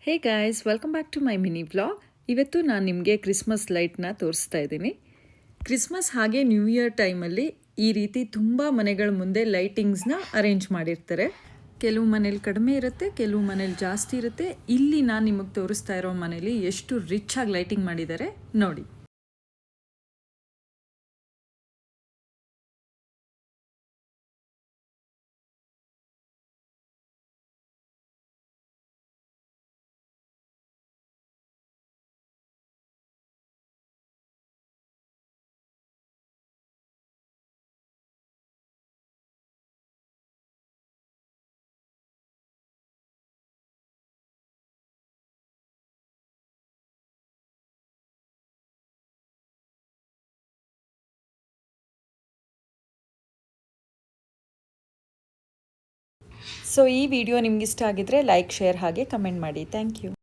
Hey guys, welcome back to my mini vlog. ಇವತ್ತು ನಾನು ನಿಮಗೆ ಕ್ರಿಸ್ಮಸ್ ಲೈಟ್ನ ತೋರಿಸ್ತಾ ಇದ್ದೀನಿ. ಕ್ರಿಸ್ಮಸ್ ಹಾಗೆ ನ್ಯೂ ಇಯರ್ ಟೈಮಲ್ಲಿ ಈ ರೀತಿ ತುಂಬ ಮನೆಗಳ ಮುಂದೆ ಲೈಟಿಂಗ್ಸ್ನ ಅರೇಂಜ್ ಮಾಡಿರ್ತಾರೆ. ಕೆಲವು ಮನೇಲಿ ಕಡಿಮೆ ಇರುತ್ತೆ, ಕೆಲವು ಮನೇಲಿ ಜಾಸ್ತಿ ಇರುತ್ತೆ. ಇಲ್ಲಿ ನಾನು ನಿಮಗೆ ತೋರಿಸ್ತಾ ಇರೋ ಮನೇಲಿ ಎಷ್ಟು ರಿಚ್ ಆಗಿ ಲೈಟಿಂಗ್ ಮಾಡಿದ್ದಾರೆ ನೋಡಿ. ಸೊ ಈ ವಿಡಿಯೋ ನಿಮ್ಗೆ ಇಷ್ಟ ಆಗಿದ್ರೆ ಲೈಕ್, ಶೇರ್ ಹಾಗೆ ಕಮೆಂಟ್ ಮಾಡಿ. Thank you.